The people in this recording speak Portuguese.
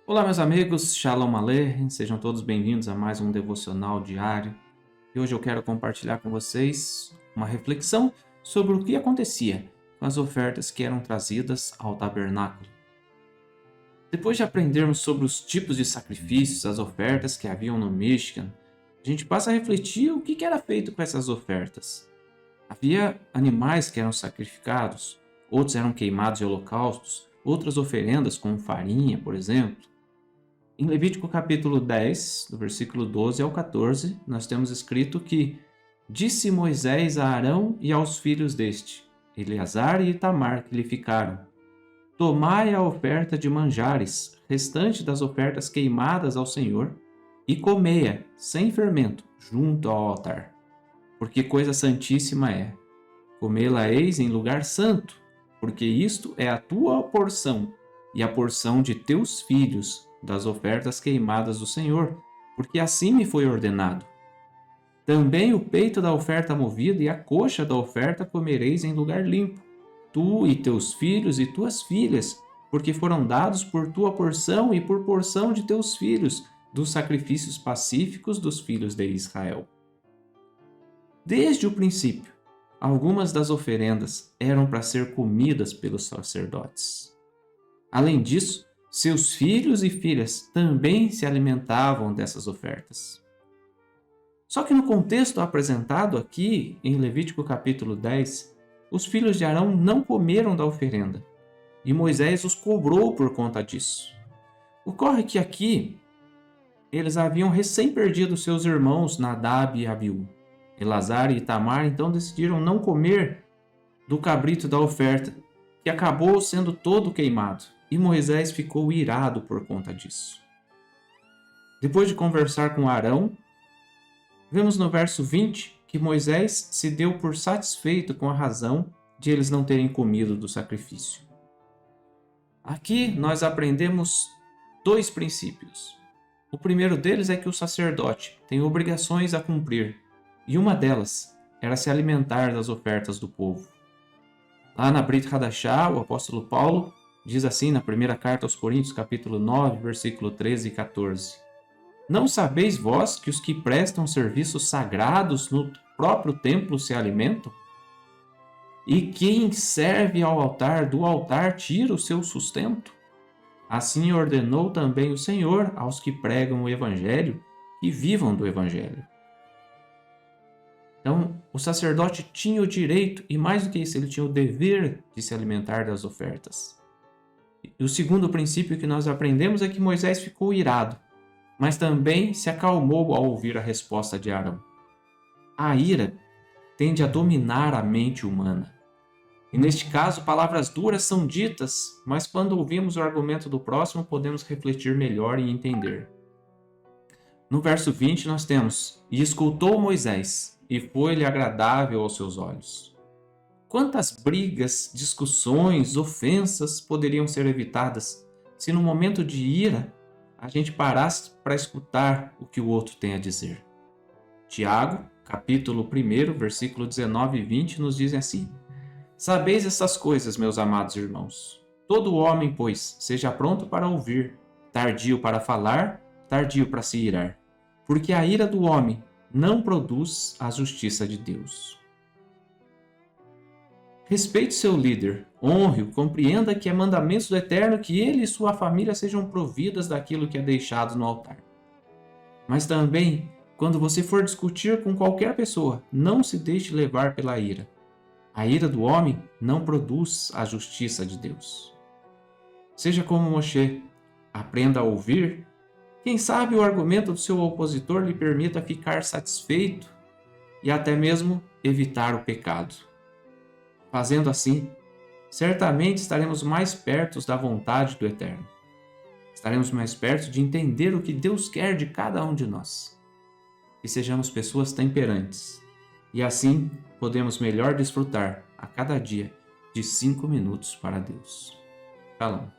Olá, meus amigos, Shalom Aleichem, sejam todos bem-vindos a mais um devocional diário. E hoje eu quero compartilhar com vocês uma reflexão sobre o que acontecia com as ofertas que eram trazidas ao tabernáculo. Depois de aprendermos sobre os tipos de sacrifícios, as ofertas que haviam no Mishkan, a gente passa a refletir o que era feito com essas ofertas. Havia animais que eram sacrificados, outros eram queimados em holocaustos, outras oferendas como farinha, por exemplo. Em Levítico capítulo 10, do versículo 12 ao 14, nós temos escrito que disse Moisés a Arão e aos filhos deste, Eleazar e Itamar, que lhe ficaram: tomai a oferta de manjares, restante das ofertas queimadas ao Senhor, e comei-a, sem fermento, junto ao altar. Porque coisa santíssima é. Comê-la-eis em lugar santo, porque isto é a tua porção, e a porção de teus filhos, das ofertas queimadas do Senhor, porque assim me foi ordenado. Também o peito da oferta movida e a coxa da oferta comereis em lugar limpo, tu e teus filhos e tuas filhas, porque foram dados por tua porção e por porção de teus filhos, dos sacrifícios pacíficos dos filhos de Israel. Desde o princípio, algumas das oferendas eram para ser comidas pelos sacerdotes. Além disso, seus filhos e filhas também se alimentavam dessas ofertas. Só que no contexto apresentado aqui, em Levítico capítulo 10, os filhos de Arão não comeram da oferenda, e Moisés os cobrou por conta disso. Ocorre que aqui, eles haviam recém perdido seus irmãos Nadab e Abiú. Eleazar e Itamar então decidiram não comer do cabrito da oferta, que acabou sendo todo queimado. E Moisés ficou irado por conta disso. Depois de conversar com Arão, vemos no verso 20 que Moisés se deu por satisfeito com a razão de eles não terem comido do sacrifício. Aqui nós aprendemos dois princípios. O primeiro deles é que o sacerdote tem obrigações a cumprir, e uma delas era se alimentar das ofertas do povo. Lá na Brit Hadashah, o apóstolo Paulo diz assim na primeira carta aos Coríntios, capítulo 9, versículo 13 e 14. Não sabeis vós que os que prestam serviços sagrados no próprio templo se alimentam? E quem serve ao altar, do altar tira o seu sustento? Assim ordenou também o Senhor aos que pregam o evangelho e vivam do evangelho. Então, o sacerdote tinha o direito, e mais do que isso, ele tinha o dever de se alimentar das ofertas. E o segundo princípio que nós aprendemos é que Moisés ficou irado, mas também se acalmou ao ouvir a resposta de Arão. A ira tende a dominar a mente humana. E neste caso, palavras duras são ditas, mas quando ouvimos o argumento do próximo, podemos refletir melhor e entender. No verso 20 nós temos: e escutou Moisés, e foi-lhe agradável aos seus olhos. Quantas brigas, discussões, ofensas poderiam ser evitadas se no momento de ira a gente parasse para escutar o que o outro tem a dizer? Tiago, capítulo 1, versículo 19 e 20 nos dizem assim: sabeis essas coisas, meus amados irmãos. Todo homem, pois, seja pronto para ouvir, tardio para falar, tardio para se irar. Porque a ira do homem não produz a justiça de Deus. Respeite seu líder, honre-o, compreenda que é mandamento do Eterno que ele e sua família sejam providas daquilo que é deixado no altar. Mas também, quando você for discutir com qualquer pessoa, não se deixe levar pela ira. A ira do homem não produz a justiça de Deus. Seja como Moshe, aprenda a ouvir. Quem sabe o argumento do seu opositor lhe permita ficar satisfeito e até mesmo evitar o pecado. Fazendo assim, certamente estaremos mais perto da vontade do Eterno. Estaremos mais perto de entender o que Deus quer de cada um de nós. E sejamos pessoas temperantes. E assim podemos melhor desfrutar a cada dia de 5 minutos para Deus. Shalom.